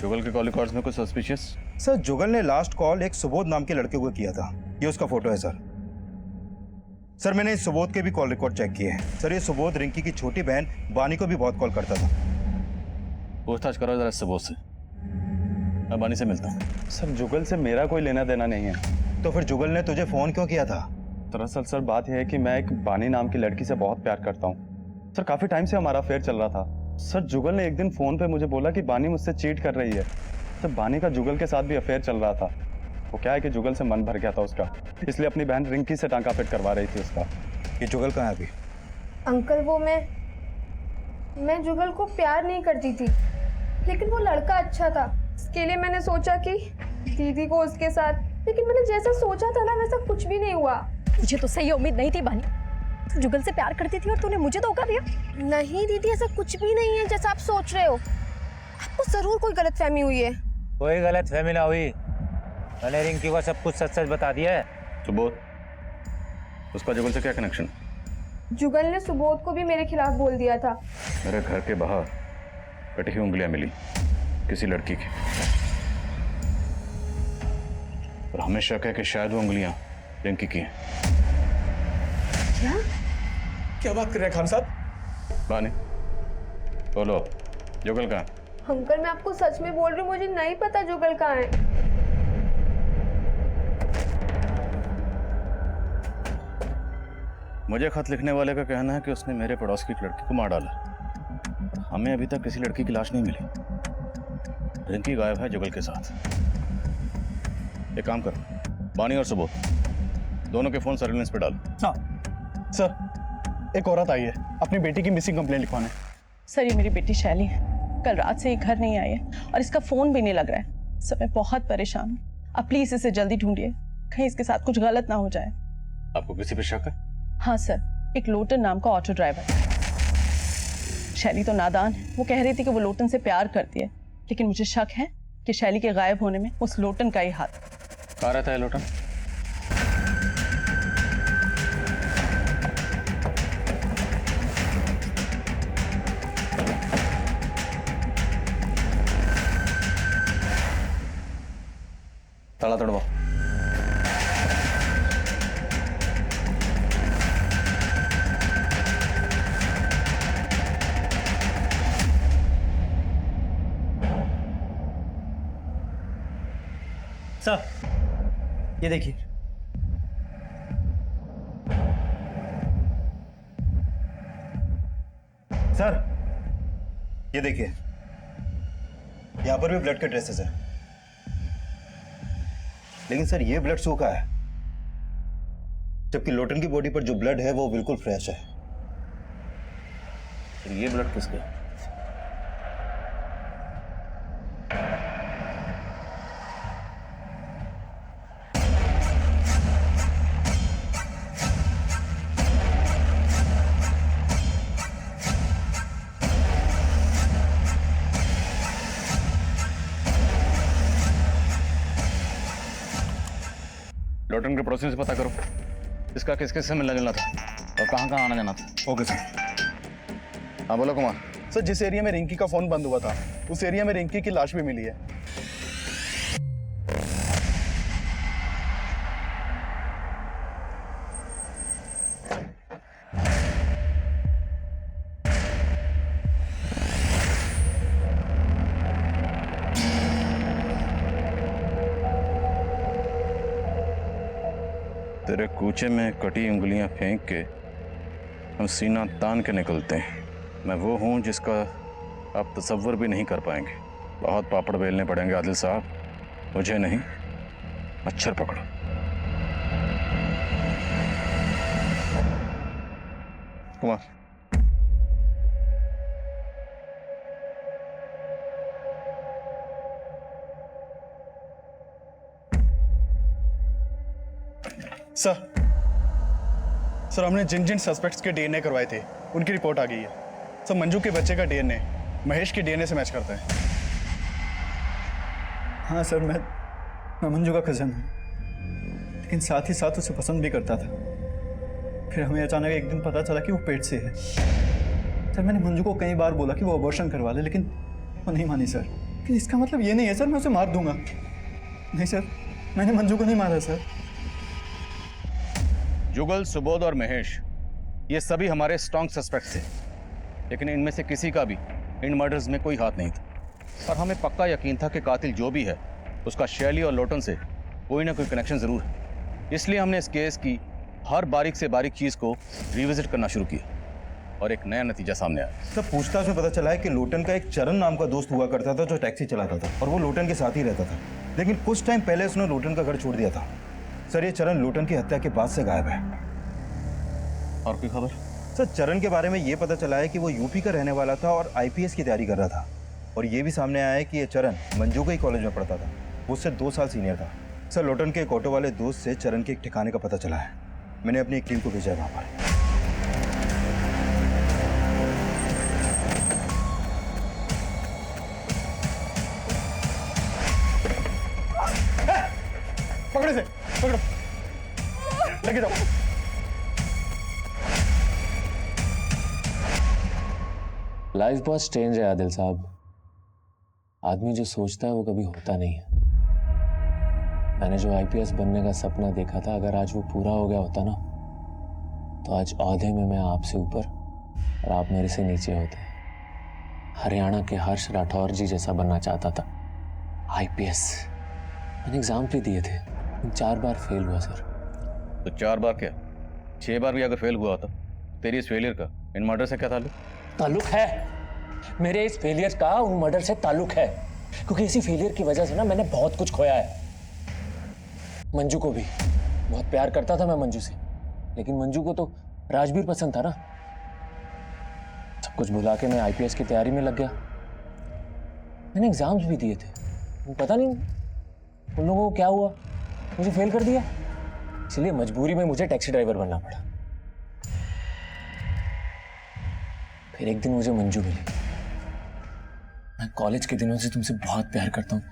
जुगल के कॉल रिकॉर्ड्स में कुछ सस्पिशियस? सर जुगल ने लास्ट कॉल एक सुबोध नाम के लड़के को किया था। ये उसका फोटो है सर। सर मैंने इस सुबोध के भी कॉल रिकॉर्ड चेक किए हैं। सर ये सुबोध रिंकी की छोटी बहन बानी को भी बहुत कॉल करता था। पूछताछ करो जरा इससे, बोस से। मैं बानी से मिलता हूँ। सर जुगल से मेरा कोई लेना देना नहीं है। तो फिर जुगल ने तुझे फोन क्यों किया था? दरअसल सर बात यह है कि मैं एक बानी नाम की लड़की से बहुत प्यार करता हूँ सर। काफी टाइम से हमारा अफेयर चल रहा था सर। जुगल ने एक दिन फोन पे मुझे बोला कि बानी मुझसे चीट कर रही है सर। बानी का जुगल के साथ भी अफेयर चल रहा था। वो क्या है कि जुगल से मन भर गया था उसका, इसलिए अपनी बहन रिंकी से टांका फिट करवा रही थी उसका। ये जुगल कहाँ है अभी? अंकल वो मैं जुगल को प्यार नहीं करती थी, लेकिन वो लड़का अच्छा था, इसके लिए मैंने सोचा कि दीदी को उसके साथ, लेकिन मैंने जैसा सोचा था ना वैसा कुछ भी नहीं हुआ। मुझे तो सही उम्मीद नहीं थी बानी, तू जुगल से प्यार करती थी और तूने मुझे धोखा दिया। नहीं दीदी ऐसा कुछ भी नहीं है जैसा आप सोच रहे हो। आपको जरूर कोई गलतफहमी हुई है। कोई गलतफहमी ना हुई, मैंने रिंकी को सब कुछ सच सच बता दिया है। सुबोध, उसका जुगल से क्या कनेक्शन? जुगल ने सुबोध को भी मेरे खिलाफ बोल दिया था। मेरे घर के बाहर कटी हुई उंगलियां मिली किसी लड़की की, और हमें शक है कि शायद वो उंगलियां रिंकी की हैं। क्या बात कर रहे हैं खान साहब? बानी बोलो, जुगल कहाँ? अंकल मैं आपको सच में बोल रही हूँ, मुझे नहीं पता जुगल कहाँ है। मुझे खत लिखने वाले का कहना है कि उसने मेरे पड़ोस की एक लड़की को मार डाला। हमें अभी तक किसी लड़की की लाश नहीं मिली। रिंकी गायब है जुगल के साथ। एक काम कर, बानी और सुबोध दोनों के फोन सर्विलेंस पे डाल। हाँ सर, एक औरत आई है अपनी बेटी की मिसिंग कंप्लेंट लिखवाने। सर ये मेरी बेटी शैली है, कल रात से ये घर नहीं आई है और इसका फोन भी नहीं लग रहा है। सर मैं बहुत परेशान हूँ, आप प्लीज इसे जल्दी ढूंढिए, कहीं इसके साथ कुछ गलत ना हो जाए। आपको किसी पे शक है? हाँ सर, एक लोटन नाम का ऑटो ड्राइवर। शैली तो नादान है, वो कह रही थी कि वो लोटन से प्यार करती है, लेकिन मुझे शक है कि शैली के गायब होने में उस लोटन का ही हाथ। कहाँ रहता है लोटन? ताला तोड़वाओ। सर ये देखिए। सर ये देखिए, यहां पर भी ब्लड के ट्रेसेस हैं, लेकिन सर ये ब्लड सूखा है, जबकि लोटन की बॉडी पर जो ब्लड है वो बिल्कुल फ्रेश है। तो ये ब्लड किसका? लोटन के पड़ोसी से पता करो इसका किस किस से मिलना जुलना था और कहाँ कहाँ आना जाना था। Okay sir. हाँ बोलो कुमार। सर जिस एरिया में रिंकी का फोन बंद हुआ था उस एरिया में रिंकी की लाश भी मिली है। तेरे कूचे में कटी उंगलियां फेंक के हम सीना तान के निकलते हैं। मैं वो हूं जिसका आप तसव्वुर भी नहीं कर पाएंगे। बहुत पापड़ बेलने पड़ेंगे आदिल साहब, मुझे नहीं, मच्छर पकड़ो। कुमार सर हमने जिन जिन सस्पेक्ट्स के डीएनए करवाए थे उनकी रिपोर्ट आ गई है। सर मंजू के बच्चे का डीएनए महेश के डीएनए से मैच करता है। हाँ सर, मैं मंजू का कज़न हूँ, लेकिन साथ ही साथ उसे पसंद भी करता था। फिर हमें अचानक एक दिन पता चला कि वो पेट से है। सर मैंने मंजू को कई बार बोला कि वो अबॉर्शन करवा ले, लेकिन वो नहीं मानी सर। लेकिन इसका मतलब ये नहीं है सर मैं उसे मार दूंगा। नहीं सर, मैंने मंजू को नहीं मारा सर। जुगल, सुबोध और महेश ये सभी हमारे स्ट्रॉन्ग सस्पेक्ट्स थे, लेकिन इनमें से किसी का भी इन मर्डर्स में कोई हाथ नहीं था। और हमें पक्का यकीन था कि कातिल जो भी है उसका शैली और लोटन से कोई ना कोई कनेक्शन जरूर है। इसलिए हमने इस केस की हर बारीक से बारीक चीज को रिविजिट करना शुरू किया और एक नया नतीजा सामने आया। सब पूछताछ में पता चला है कि लोटन का एक चरण नाम का दोस्त हुआ करता था जो टैक्सी चलाता था और वो लोटन के साथ ही रहता था, लेकिन कुछ टाइम पहले उसने लोटन का घर छोड़ दिया था। सर, ये चरण लोटन की हत्या के बाद से गायब है। और कोई खबर? सर, चरण के बारे में ये पता चला है कि वो यूपी का रहने वाला था और आईपीएस की तैयारी कर रहा था। और ये भी सामने आया है कि ये चरण मंजू के ही कॉलेज में पढ़ता था, वो उससे 2 साल सीनियर था। सर, लोटन के एक ऑटो वाले दोस्त से चरण के एक ठिकाने का पता चला है। मैंने अपनी एक टीम को भेजा है वहाँ पर। पकड़े से, पकड़ो, लेके जाओ। लाइफ बहुत स्ट्रेंज है आदिल साहब। आदमी जो सोचता है वो कभी होता नहीं है। मैंने जो आईपीएस बनने का सपना देखा था, अगर आज वो पूरा हो गया होता ना, तो आज औहदे में मैं आपसे ऊपर और आप मेरे से नीचे होते। हरियाणा के हर्ष राठौर जी जैसा बनना चाहता था। आईपीएस मैंने एग्जाम भी दिए थे, 4 बार फेल हुआ सर। तो 4 बार क्या, 6 बार भी अगर फेल हुआ होता, तेरी इस फेलियर का इन मर्डर से क्या ताल्लुक है? मेरे इस फेलियर का उन मर्डर से ताल्लुक है, क्योंकि इसी फेलियर की वजह से ना मैंने बहुत कुछ खोया है। मंजू को भी बहुत प्यार करता था मैं मंजू से, लेकिन मंजू को तो राजवीर पसंद था ना। सब कुछ भुला के मैं आईपीएस की तैयारी में लग गया। मैंने एग्जाम्स भी दिए थे, पता नहीं उन लोगों को क्या हुआ, मुझे फेल कर दिया। इसलिए मजबूरी में मुझे टैक्सी ड्राइवर बनना पड़ा। फिर एक दिन मुझे मंजू मिली। मैं कॉलेज के दिनों से तुमसे बहुत प्यार करता हूँ।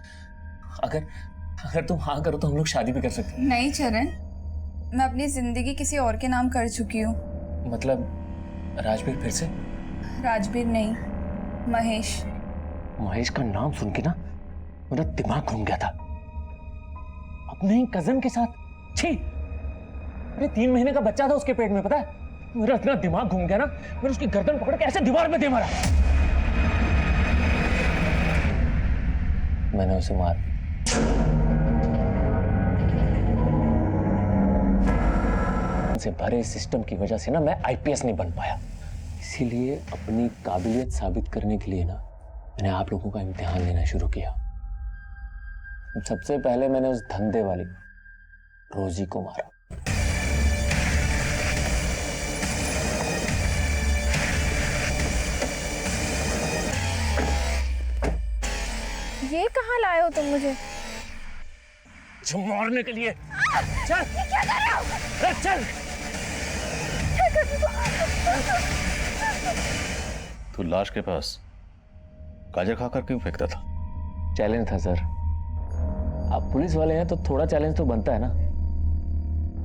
अगर तुम हाँ करो तो हम लोग शादी भी कर सकते हैं। नहीं चरण, मैं अपनी जिंदगी किसी और के नाम कर चुकी हूँ। मतलब राजवीर फिर से? राजवीर नहीं, महेश। महेश का नाम सुन के ना मेरा दिमाग घूम गया था। अपने ही कजन के साथ, छी! अरे 3 महीने का बच्चा था उसके पेट में, पता है? मेरा इतना दिमाग घूम गया ना, मैंने उसकी गर्दन पकड़ के ऐसे दीवार में दे मारा। मैंने उसे मारा। से भरे सिस्टम की वजह से ना मैं आईपीएस नहीं बन पाया। इसीलिए अपनी काबिलियत साबित करने के लिए ना मैंने आप लोगों का इम्तिहान लेना शुरू किया। सबसे पहले मैंने उस धंधे वाली रोजी को मारा। ये कहाँ लाए हो तुम मुझे? जो मारने के लिए। चल। ये क्या कर रहे हो? चल। तू लाश के पास गाजर खाकर क्यों फेंकता था? चैलेंज था सर। आप पुलिस वाले हैं तो थोड़ा चैलेंज तो बनता है ना,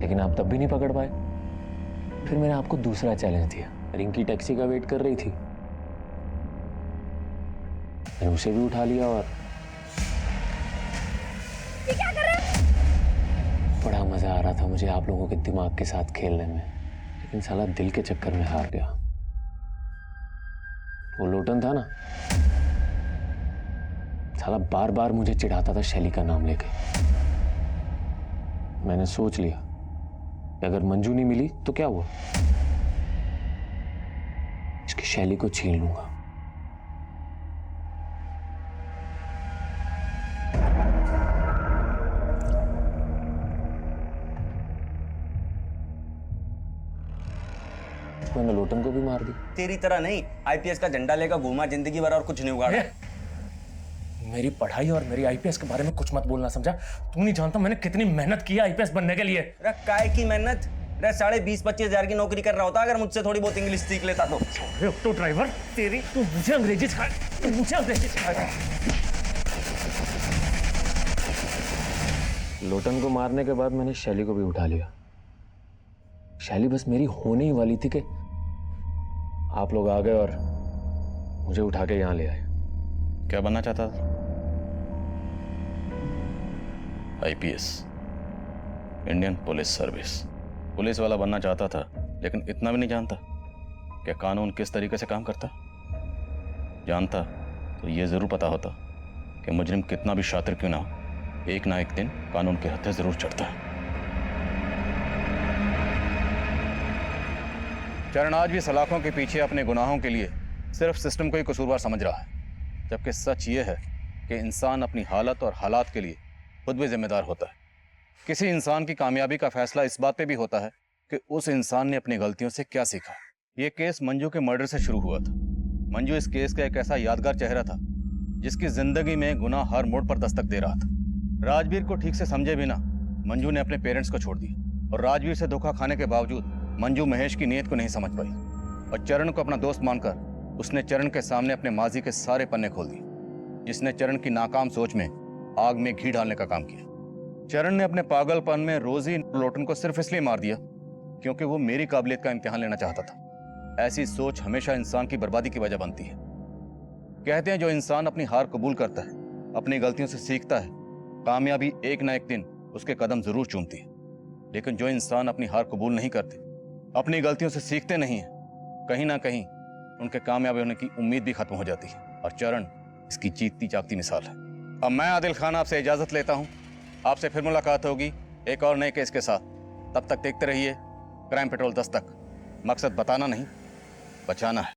लेकिन आप तब भी नहीं पकड़ पाए। फिर मैंने आपको दूसरा चैलेंज दिया। रिंकी टैक्सी का वेट कर रही थी, मैंने उसे भी उठा लिया और ये क्या कर रहे हो? बड़ा मजा आ रहा था मुझे आप लोगों के दिमाग के साथ खेलने में, लेकिन साला दिल के चक्कर में हार गया। वो लोटन था ना, साला बार बार मुझे चिढ़ाता था शैली का नाम लेके। मैंने सोच लिया कि अगर मंजू नहीं मिली तो क्या हुआ, इसकी शैली को छीन लूंगा। मैंने लोटन को भी मार दी। तेरी तरह नहीं, आईपीएस का झंडा लेकर घूमा जिंदगी भर और कुछ नहीं उगाड़ा। मेरी पढ़ाई और मेरी आईपीएस के बारे में कुछ मत बोलना, समझा? तू नहीं जानता मैंने कितनी मेहनत की है आईपीएस बनने के लिए। काय की मेहनत? 20-25 हजार की नौकरी कर रहा होता अगर मुझसे थोड़ी बहुत इंग्लिश सीख लेता तो। ऑटो ड्राइवर तेरी, तू मुझे अंग्रेजी सिखा, तू मुझे अंग्रेजी सिखा। लोटन को मारने के बाद मैंने शैली को भी उठा लिया। शैली बस मेरी होने ही वाली थी कि आप लोग आ गए और मुझे उठा के यहां ले आए। क्या बनना चाहता था? IPS, Indian police service. Police वाला बनना चाहता था, लेकिन इतना भी नहीं जानता कि कानून किस तरीके से काम करता। जानता तो ये जरूर पता होता कि मुजरिम कितना भी शातिर क्यों ना हो, एक ना एक दिन कानून के हत्थे जरूर चढ़ता है। चरण आज भी सलाखों के पीछे अपने गुनाहों के लिए सिर्फ सिस्टम को ही कसूरवार समझ रहा है, जबकि सच ये है कि इंसान अपनी हालत और हालात के लिए खुद भी जिम्मेदार होता है। किसी इंसान की कामयाबी का फैसला इस बात पे भी होता है कि उस इंसान ने अपनी गलतियों से क्या सीखा। ये केस मंजू के मर्डर से शुरू हुआ था। मंजू इस केस का एक ऐसा यादगार चेहरा था जिसकी जिंदगी में गुनाह हर मोड़ पर दस्तक दे रहा था। राजवीर को ठीक से समझे बिना मंजू ने अपने पेरेंट्स को छोड़ दिया, और राजवीर से धोखा खाने के बावजूद मंजू महेश की नीयत को नहीं समझ पाई, और चरण को अपना दोस्त मानकर उसने चरण के सामने अपने माजी के सारे पन्ने खोल दिए, जिसने चरण की नाकाम सोच में आग में घी डालने का काम किया। चरण ने अपने पागलपन में रोजी लोटन को सिर्फ इसलिए मार दिया क्योंकि वो मेरी काबिलियत का इम्तिहान लेना चाहता था। ऐसी सोच हमेशा इंसान की बर्बादी की वजह बनती है। कहते हैं जो इंसान अपनी हार कबूल करता है, अपनी गलतियों से सीखता है, कामयाबी एक ना एक दिन उसके कदम जरूर चूमती है। लेकिन जो इंसान अपनी हार कबूल नहीं करते, अपनी गलतियों से सीखते नहीं है, कहीं ना कहीं उनके कामयाब होने की उम्मीद भी खत्म हो जाती है, और चरण इसकी जीतती जागती मिसाल है। अब मैं आदिल खान आपसे इजाजत लेता हूं। आपसे फिर मुलाकात होगी एक और नए केस के साथ। तब तक देखते रहिए क्राइम पेट्रोल 10 तक। मकसद बताना नहीं, बचाना है।